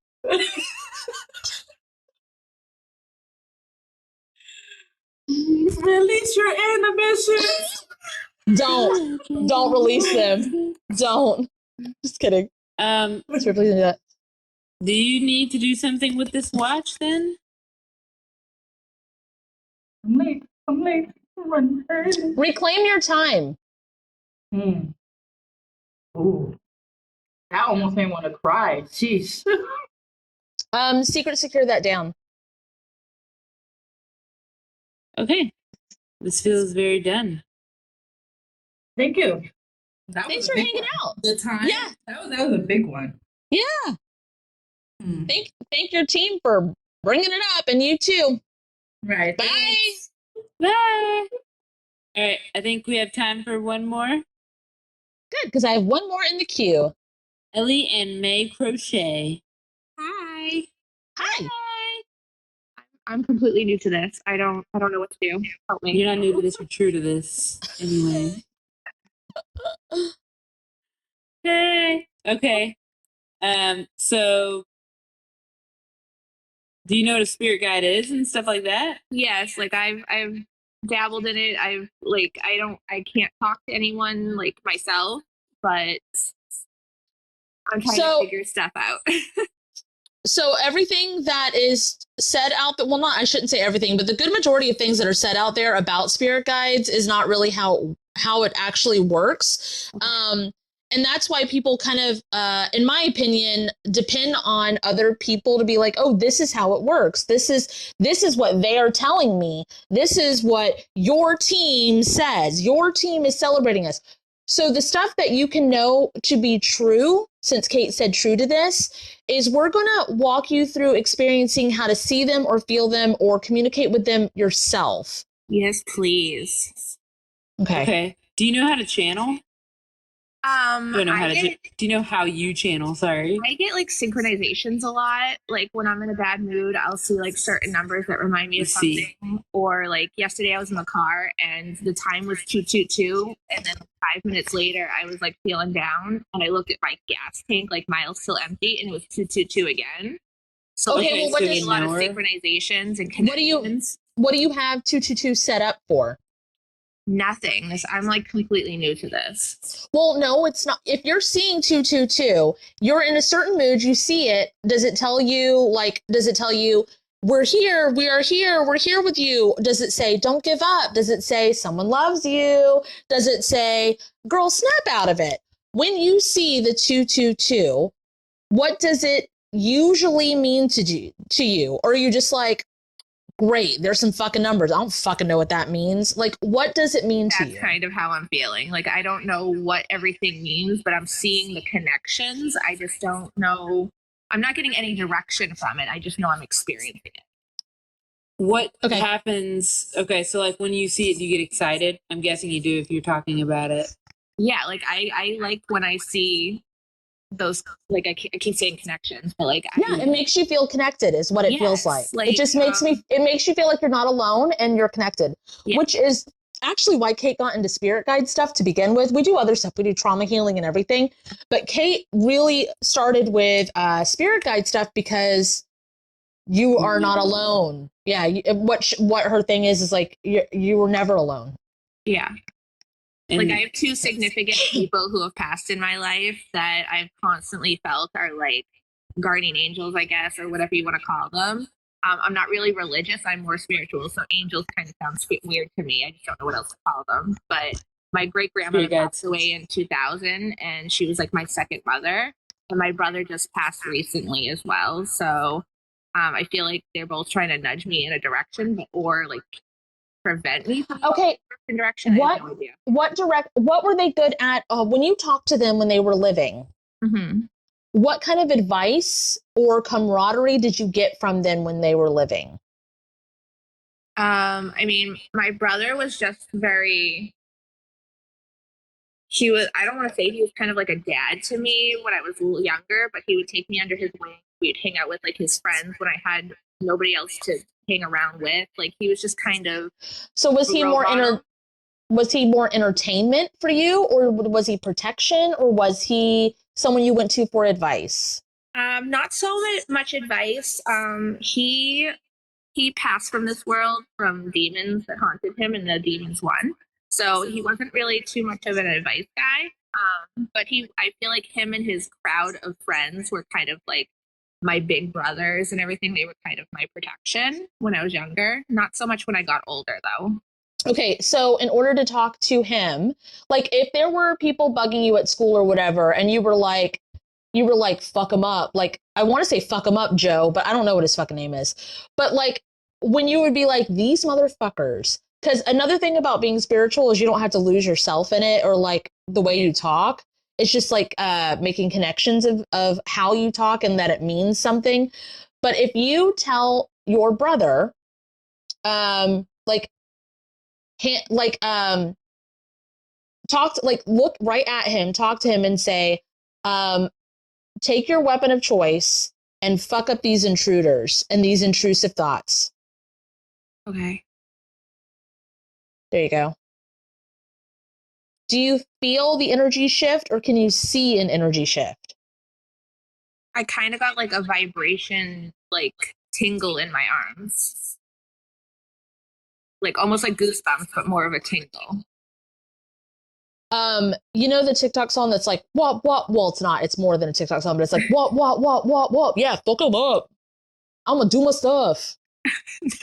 Release your inhibitions. Don't release them. Don't. Just kidding. Please do that. Do you need to do something with this watch then? I'm late. Reclaim your time. Ooh. That almost made me want to cry. Jeez. Secure that down. Okay. This feels very done. Thank you. That Thanks was a for big hanging one. out. The time. Yeah. That was a big one. Yeah. Hmm. Thank your team for bringing it up, and you too. Right. Bye. Thanks. Bye. All right. I think we have time for one more. Good, because I have one more in the queue. Ellie and May Crochet. Hi. Hi. I'm completely new to this. I don't know what to do. Help me. You're not new to this, you're true to this. Anyway. Hey. Okay. So do you know what a spirit guide is and stuff like that? Yes, like I've dabbled in it. I can't talk to anyone like myself, but I'm trying to figure stuff out. So everything that is said out there, well, not, I shouldn't say everything, but the good majority of things that are said out there about spirit guides is not really how it actually works. And that's why people kind of, in my opinion, depend on other people to be like, oh, this is how it works. This is what they are telling me. This is what your team says. Your team is celebrating us. So the stuff that you can know to be true, since Kate said true to this, is we're going to walk you through experiencing how to see them or feel them or communicate with them yourself. Yes, please. Okay. Do you know how to channel? Do you know how you channel? Sorry. I get like synchronizations a lot. Like when I'm in a bad mood, I'll see like certain numbers that remind me of something. Or like yesterday I was in the car and the time was 222, and then 5 minutes later I was like feeling down and I looked at my gas tank, like mile's still empty, and it was 222 again. So Okay, well, what a does lot of synchronizations and connections. What do you have 222 set up for? Nothing. I'm like completely new to this. Well, no, it's not. If you're seeing 222, you're in a certain mood, you see it. Does it tell you we're here, we are here, we're here with you? Does it say don't give up? Does it say someone loves you? Does it say girl, snap out of it? When you see the 222, what does it usually mean to you? Or are you just like, great, there's some fucking numbers, I don't fucking know what that means? Like, what does it mean to you? That's kind of how I'm feeling. Like, I don't know what everything means, but I'm seeing the connections. I just don't know. I'm not getting any direction from it. I just know I'm experiencing it. What happens? Okay, so like when you see it, do you get excited? I'm guessing you do if you're talking about it. Yeah, like I like when I see those, like I keep saying connections, but like it makes you feel connected is what it feels like. It just makes it makes you feel like you're not alone and you're connected, which is actually why Kate got into spirit guide stuff to begin with. We do other stuff, we do trauma healing and everything, but Kate really started with spirit guide stuff because you are not alone. Yeah, what her thing is like you were never alone. Yeah. Like I have two significant people who have passed in my life that I've constantly felt are like guardian angels, I guess, or whatever you want to call them. I'm not really religious. I'm more spiritual. So angels kind of sounds weird to me. I just don't know what else to call them. But my great grandmother passed away in 2000, and she was like my second mother. And my brother just passed recently as well. So I feel like they're both trying to nudge me in a direction or like prevent me from direction. What were they good at when you talked to them when they were living? Mm-hmm. What kind of advice or camaraderie did you get from them when they were living? I mean, my brother was just I don't want to say he was kind of like a dad to me when I was a little younger, but he would take me under his wing. We'd hang out with like his friends when I had nobody else to hang around with. Like he was just kind of. So was he more entertainment for you, or was he protection, or was he someone you went to for advice? Not so much advice. He passed from this world from demons that haunted him, and the demons won. So he wasn't really too much of an advice guy. But I feel like him and his crowd of friends were kind of like my big brothers and everything. They were kind of my protection when I was younger. Not so much when I got older, though. Okay, so in order to talk to him, like if there were people bugging you at school or whatever, and you were like, fuck him up. Like, I want to say fuck him up, Joe, but I don't know what his fucking name is. But like, when you would be like, these motherfuckers. Because another thing about being spiritual is you don't have to lose yourself in it or like the way you talk. It's just like making connections of how you talk and that it means something. But if you tell your brother, like, look right at him, talk to him and say, take your weapon of choice and fuck up these intruders and these intrusive thoughts. Okay. There you go. Do you feel the energy shift or can you see an energy shift? I kind of got like a vibration, like tingle in my arms. Like almost like goosebumps, but more of a tingle. You know the TikTok song that's like, what? Well, it's not. It's more than a TikTok song, but it's like, what? Yeah, fuck them up. I'm gonna do my stuff.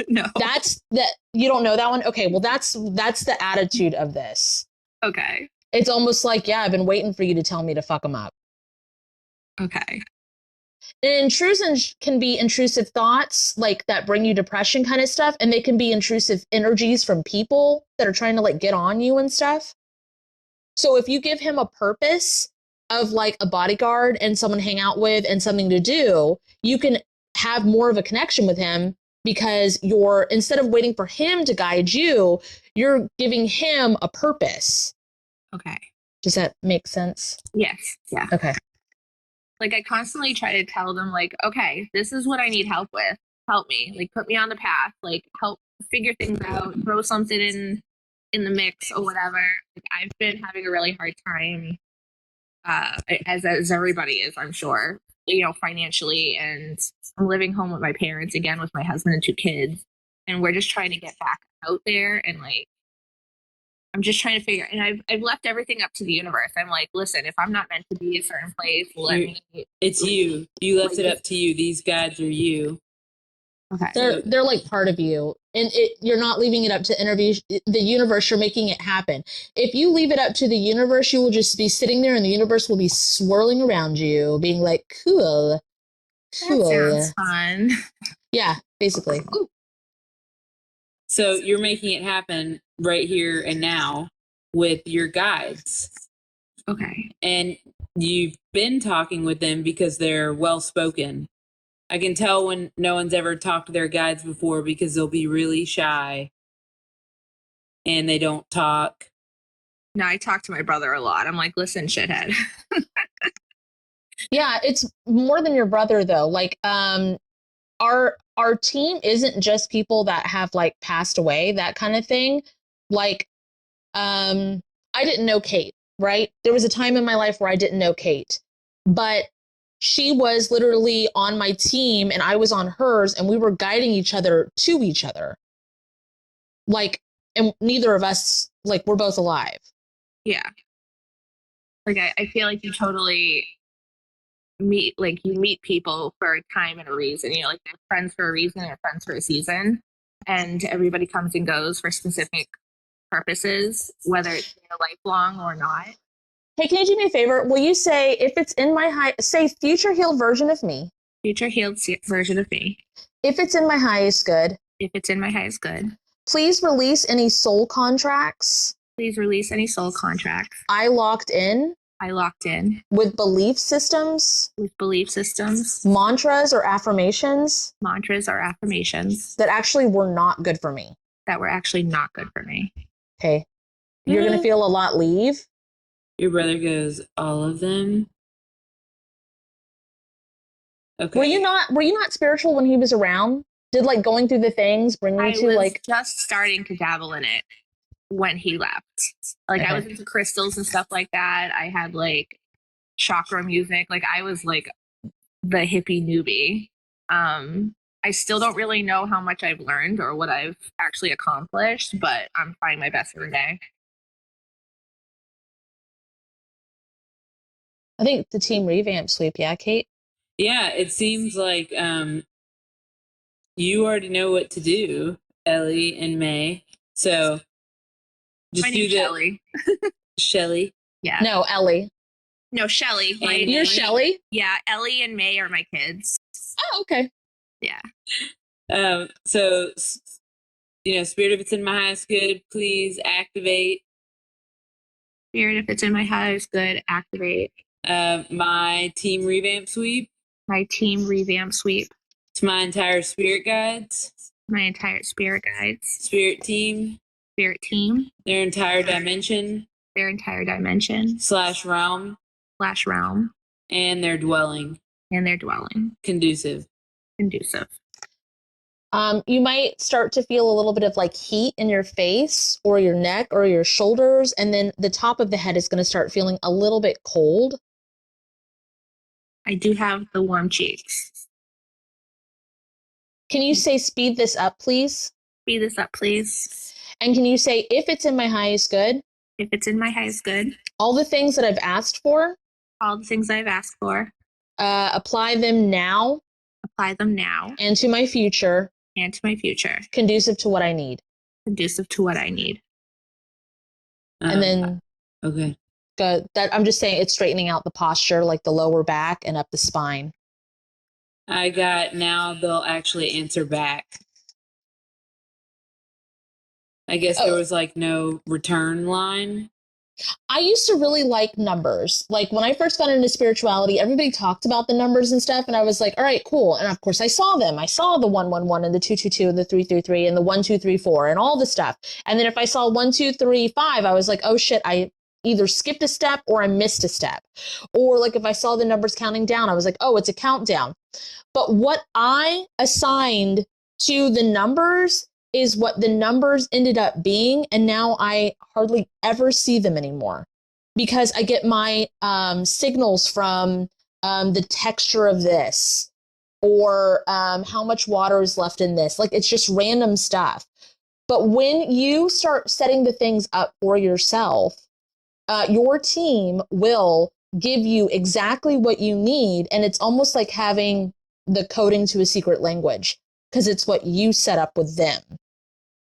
No. That's that. You don't know that one? Okay, well, that's the attitude of this. Okay. It's almost like, yeah, I've been waiting for you to tell me to fuck them up. Okay. And intrusions can be intrusive thoughts, like that bring you depression kind of stuff, and they can be intrusive energies from people that are trying to like get on you and stuff. So if you give him a purpose of like a bodyguard and someone to hang out with and something to do, you can have more of a connection with him because you're, instead of waiting for him to guide you, you're giving him a purpose. Okay. Does that make sense? Yes. Yeah. Okay. Like I constantly try to tell them like, okay, this is what I need help with. Help me. Like put me on the path. Like help figure things out. Throw something in the mix or whatever. Like I've been having a really hard time, as everybody is, I'm sure, you know, financially, and I'm living home with my parents again with my husband and 2 kids, and we're just trying to get back out there, and like I'm just trying to figure, and I've left everything up to the universe. I'm like, listen, if I'm not meant to be a certain place, It's you. You left it up to you. These guides are you. Okay. They're like part of you, and you're not leaving it up to the universe. You're making it happen. If you leave it up to the universe, you will just be sitting there, and the universe will be swirling around you, being like, "Cool, cool." That sounds fun. Yeah, basically. So you're making it happen right here and now with your guides. Okay. And you've been talking with them because they're well spoken. I can tell when no one's ever talked to their guides before because they'll be really shy and they don't talk. No, I talk to my brother a lot. I'm like, listen, shithead. Yeah, it's more than your brother though. Like, our team isn't just people that have like passed away, that kind of thing. Like, I didn't know Kate, right? There was a time in my life where I didn't know Kate, but she was literally on my team and I was on hers, and we were guiding each other to each other. Like, and neither of us, like, we're both alive. Yeah. Like I feel like you totally meet people for a time and a reason. You know, like they're friends for a reason, they're friends for a season. And everybody comes and goes for specific purposes, whether it's lifelong or not. Hey, can you do me a favor? Will you say, if it's in my say future healed version of me? Future healed version of me. If it's in my highest good. If it's in my highest good. Please release any soul contracts. Please release any soul contracts. I locked in. With belief systems. Mantras or affirmations. That actually were not good for me. Okay. You're going to feel a lot leave. Your brother goes, all of them? Okay. Were you not spiritual when he was around? Did like going through the things bring you to like just starting to dabble in it when he left. Like I was into crystals and stuff like that. I had like chakra music. Like I was like the hippie newbie. I still don't really know how much I've learned or what I've actually accomplished, but I'm trying my best every day. I think the team revamp sweep, yeah, Kate? Yeah, it seems like you already know what to do, Ellie and May. So just do the Shelly. Shelly. Yeah. No, Ellie. No, Shelly. You're Shelly? Yeah, Ellie and May are my kids. Oh, okay. Yeah. So, Spirit, if it's in my highest good, please activate. Spirit, if it's in my highest good, activate. My team revamp sweep. My team revamp sweep. To my entire spirit guides. My entire spirit guides. Spirit team. Spirit team. Their entire dimension. Their entire dimension. / realm. / realm. And their dwelling. And their dwelling. Conducive. Conducive. You might start to feel a little bit of like heat in your face or your neck or your shoulders. And then the top of the head is going to start feeling a little bit cold. I do have the warm cheeks. Can you say speed this up, please? Speed this up, please. And can you say, if it's in my highest good? If it's in my highest good. All the things that I've asked for? All the things I've asked for. Apply them now. Apply them now. And to my future. And to my future. Conducive to what I need. Conducive to what I need. And then. Okay. Good. That I'm just saying it's straightening out the posture, like the lower back and up the spine. I got now they'll actually answer back. I guess there was like no return line. I used to really like numbers. Like when I first got into spirituality, everybody talked about the numbers and stuff. And I was like, all right, cool. And of course I saw them. I saw the 111 and the 222 and the 333 and the 1234 and all the stuff. And then if I saw 1, 2, 3, 5, I was like, oh shit, I either skipped a step or I missed a step. Or like if I saw the numbers counting down, I was like, oh, it's a countdown. But what I assigned to the numbers is what the numbers ended up being. And now I hardly ever see them anymore because I get my signals from the texture of this or how much water is left in this. Like it's just random stuff. But when you start setting the things up for yourself, your team will give you exactly what you need. And it's almost like having the coding to a secret language because it's what you set up with them.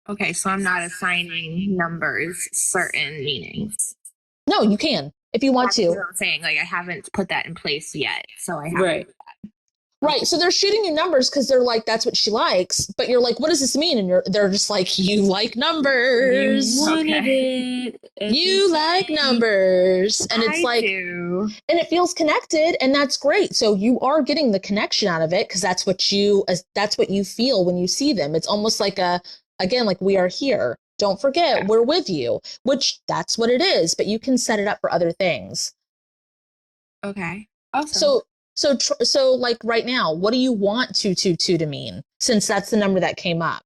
Okay, so I'm not assigning numbers certain meanings. No, you can if you want to. That's what I'm saying. Like I haven't put that in place yet, so I haven't. Right. Right. So they're shooting you numbers because they're like, that's what she likes. But you're like, what does this mean? And they're just like, you like numbers. You wanted it. You like numbers. And it's I do. And it feels connected. And that's great. So you are getting the connection out of it because that's what you feel when you see them. It's almost like again, like we are here. Don't forget, we're with you, which that's what it is. But you can set it up for other things. Okay. Awesome. So like right now, what do you want 222 to mean? Since that's the number that came up,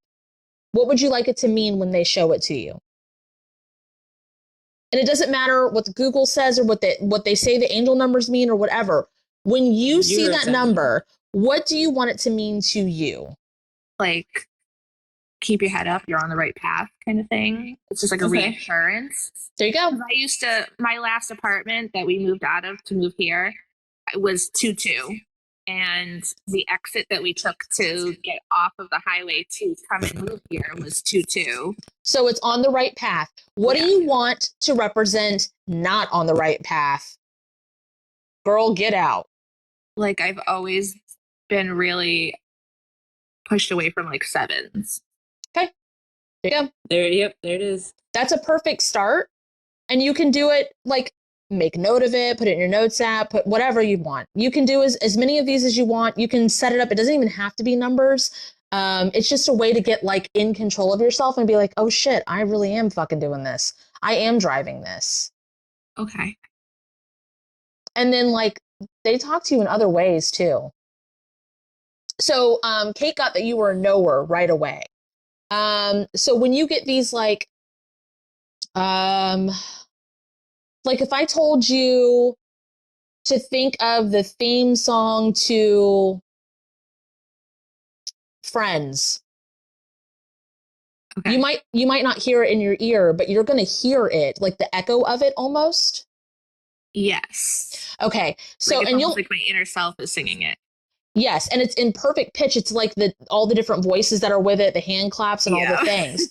what would you like it to mean when they show it to you? And it doesn't matter what Google says or what they say the angel numbers mean or whatever. When you see that number, what do you want it to mean to you? Like, keep your head up, you're on the right path kind of thing. It's just like a reassurance. There you go. My last apartment that we moved out of to move here, it was 22. And the exit that we took to get off of the highway to come and move here was 22. So it's on the right path. What do you want to represent not on the right path? Girl, get out. Like I've always been really pushed away from like sevens. Okay. There you go. There it is. That's a perfect start. And you can do it like make note of it, put it in your notes app, put whatever you want. You can do as many of these as you want. You can set it up. It doesn't even have to be numbers. It's just a way to get like in control of yourself and be like, oh shit, I really am fucking doing this. I am driving this. Okay. And then like they talk to you in other ways too. So Kate got that you were a knower right away. So when you get these like if I told you to think of the theme song to Friends, okay. You might not hear it in your ear, but you're going to hear it, like the echo of it almost. Yes. Okay. So like like my inner self is singing it. Yes, and it's in perfect pitch. It's like all the different voices that are with it, the hand claps and all the things.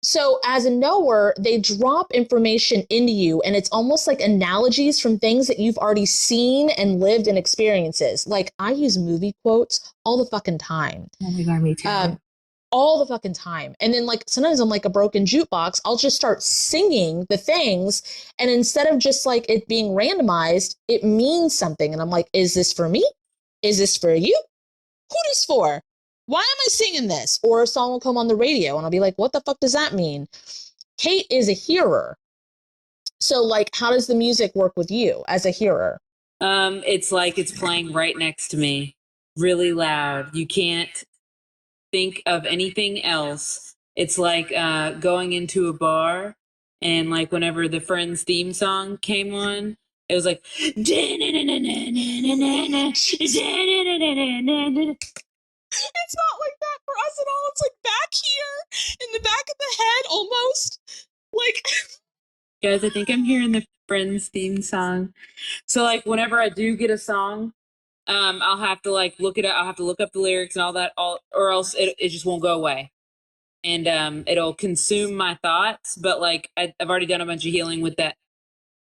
So as a knower, they drop information into you, and it's almost like analogies from things that you've already seen and lived and experiences. Like I use movie quotes all the fucking time. Oh my God, me too. All the fucking time. And then like sometimes I'm like a broken jukebox. I'll just start singing the things. And instead of just like it being randomized, it means something. And I'm like, is this for me? Is this for you? Who this for? Why am I singing this? Or a song will come on the radio and I'll be like, what the fuck does that mean? Kate is a hearer. So like, how does the music work with you as a hearer? It's like it's playing right next to me, really loud. You can't think of anything else. It's like going into a bar and like whenever the Friends theme song came on, it was like It's not like that for us at all. It's like back here in the back of the head almost. Like guys, I think I'm hearing the Friends theme song. So like whenever I do get a song, I'll have to like look it up. I'll have to look up the lyrics and all that, or else it just won't go away. And it'll consume my thoughts. But like I've already done a bunch of healing with that.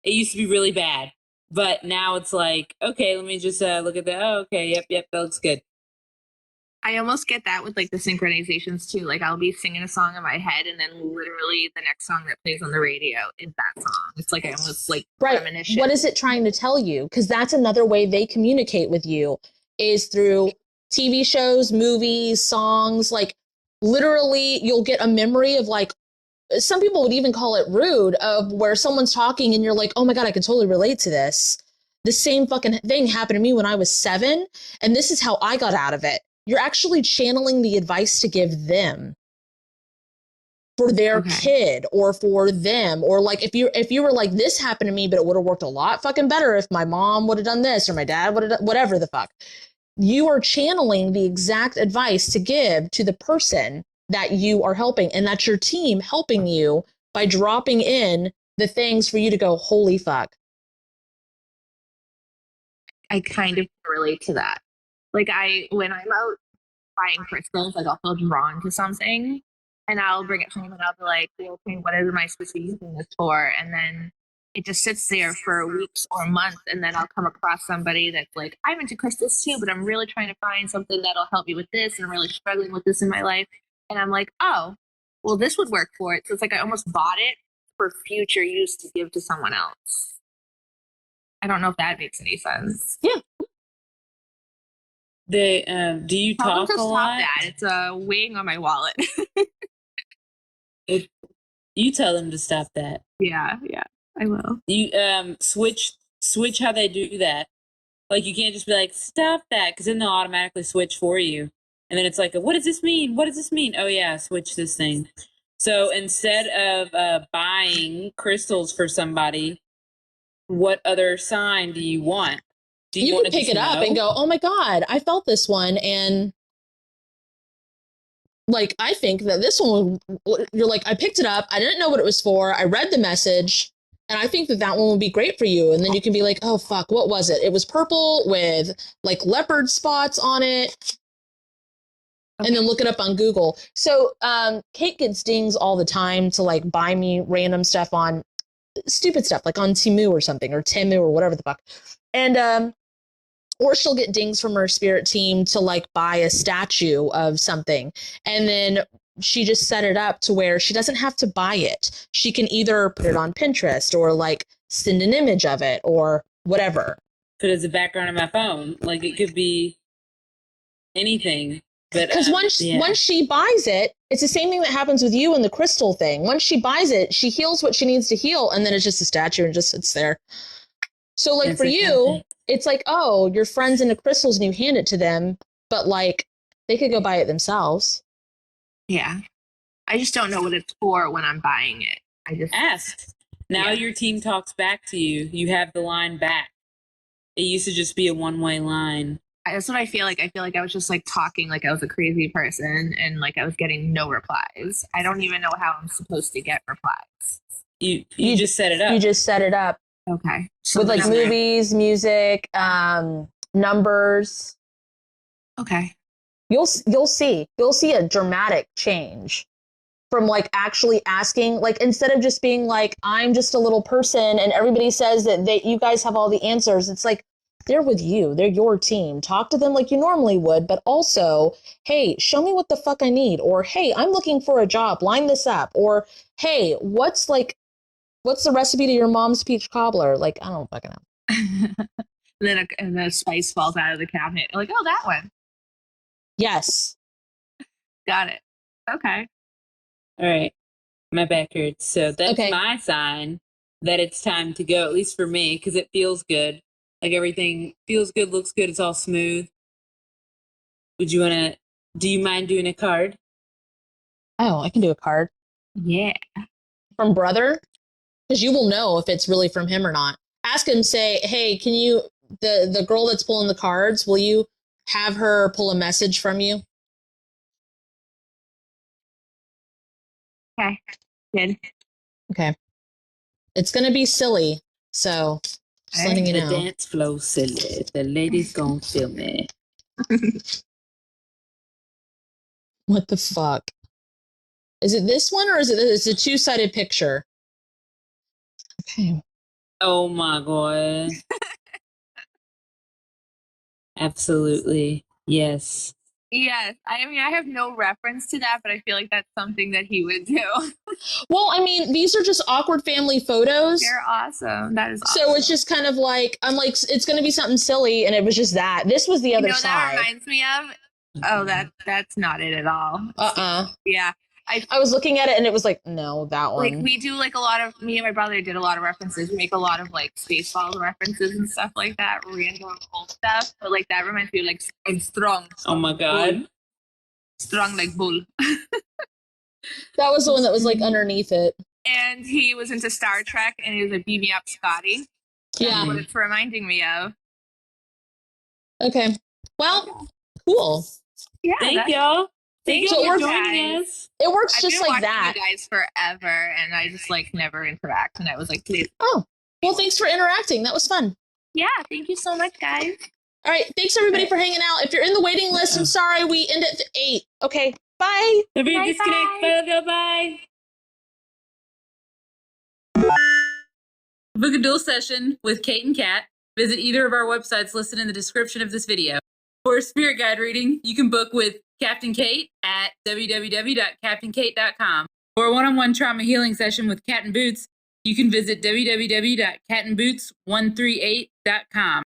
It used to be really bad, but now it's like, okay, let me just look at that. Oh, okay, yep, that looks good. I almost get that with like the synchronizations too. Like I'll be singing a song in my head, and then literally the next song that plays on the radio is that song. It's like I almost like premonition. What is it trying to tell you? Because that's another way they communicate with you is through TV shows, movies, songs. Like literally, you'll get a memory of like some people would even call it rude of where someone's talking and you're like, oh my God, I can totally relate to this. The same fucking thing happened to me when I was 7, and this is how I got out of it. You're actually channeling the advice to give them for their kid or for them. Or like if you were like, this happened to me, but it would have worked a lot fucking better if my mom would have done this or my dad would have done whatever the fuck. You are channeling the exact advice to give to the person that you are helping, and that's your team helping you by dropping in the things for you to go, holy fuck. I kind of relate to that. Like when I'm out buying crystals, like I'll feel drawn to something and I'll bring it home and I'll be like, okay, what am I supposed to be using this for? And then it just sits there for weeks or months, and then I'll come across somebody that's like, I'm into crystals too, but I'm really trying to find something that'll help me with this, and I'm really struggling with this in my life. And I'm like, oh, well, this would work for it. So it's like I almost bought it for future use to give to someone else. I don't know if that makes any sense. Yeah. Do you talk a lot? That. It's weighing on my wallet. You tell them to stop that. Yeah, I will. You switch how they do that. Like you can't just be like, stop that, because then they'll automatically switch for you. And then it's like, what does this mean? What does this mean? Oh yeah, switch this thing. So instead of buying crystals for somebody, what other sign do you want? Do you can pick it up and go, oh my God, I felt this one. And like, I think that this one, you're like, I picked it up. I didn't know what it was for. I read the message. And I think that one would be great for you. And then you can be like, oh, fuck, what was it? It was purple with like leopard spots on it. Okay. And then look it up on Google. So Kate gets dings all the time to like buy me random stuff on stupid stuff, like on Temu or something, or Temu or whatever the fuck. And or she'll get dings from her spirit team to like buy a statue of something. And then she just set it up to where she doesn't have to buy it. She can either put it on Pinterest or like send an image of it or whatever. Put it as a background on my phone. Like it could be anything. Because once she buys it, it's the same thing that happens with you and the crystal thing. Once she buys it, she heals what she needs to heal, and then it's just a statue and just sits there. So like for you, it's like, oh, your friend's into crystals and you hand it to them, but like they could go buy it themselves. Yeah. I just don't know what it's for when I'm buying it. I just ask. Now your team talks back to you. You have the line back. It used to just be a one-way line. That's what I feel like. I feel like I was just like talking like I was a crazy person, and like I was getting no replies. I don't even know how I'm supposed to get replies. You just set it up. You just set it up. Okay. With like movies, music, numbers. Okay. You'll see a dramatic change. from like actually asking, like instead of just being like, I'm just a little person and everybody says that you guys have all the answers. It's like, they're with you. They're your team. Talk to them like you normally would, but also, hey, show me what the fuck I need. Or, hey, I'm looking for a job. Line this up. Or, hey, what's the recipe to your mom's peach cobbler? Like, I don't fucking know. And the spice falls out of the cabinet. Like, oh, that one. Yes. Got it. Okay. All right. My back hurts. So that's Okay. my sign that it's time to go, at least for me, because it feels good. Like everything feels good, looks good, it's all smooth. Do you mind doing a card? Oh, I can do a card. Yeah. From brother? Because you will know if it's really from him or not. Ask him, say, hey, can you, the girl that's pulling the cards, will you have her pull a message from you? Okay. Good. Okay. It's going to be silly, so just letting you The know. dance flow silly. The ladies gonna feel me. What the fuck? Is it this one or is it's a two-sided picture? Okay. Oh my god. Absolutely. Yes. Yes. I mean, I have no reference to that, but I feel like that's something that he would do. Well, I mean, these are just awkward family photos. They're awesome. That is awesome. So it's just kind of like, I'm like, it's going to be something silly, and it was just that. This was the other side. That reminds me of? Oh, that's not it at all. Yeah. I was looking at it, and it was like, no, that one. Like, we do like a lot of, me and my brother did a lot of references. We make a lot of like Spaceballs references and stuff like that, random old stuff. But like, that reminds me of like, I'm strong. Oh my god. Bull. Strong like bull. That was the one that was like underneath it. And he was into Star Trek, and he was like, beat me up, Scotty. That's what it's reminding me of. Okay. Well, cool. Yeah. Thank y'all. Thank you for joining us. It works I've just been like that. You guys forever, and I just like never interact. And I was like, please. Oh, well, thanks for interacting. That was fun. Yeah, thank you so much, guys. All right, thanks everybody for hanging out. If you're in the waiting list, I'm sorry we end at 8. Okay, bye. Everybody disconnect. Bye. Book a dual session with Kate and Kat. Visit either of our websites listed in the description of this video. For a spirit guide reading, you can book with KaptinKate at www.KaptinKate.com. For a one-on-one trauma healing session with Cat and Boots, you can visit www.catandboots138.com.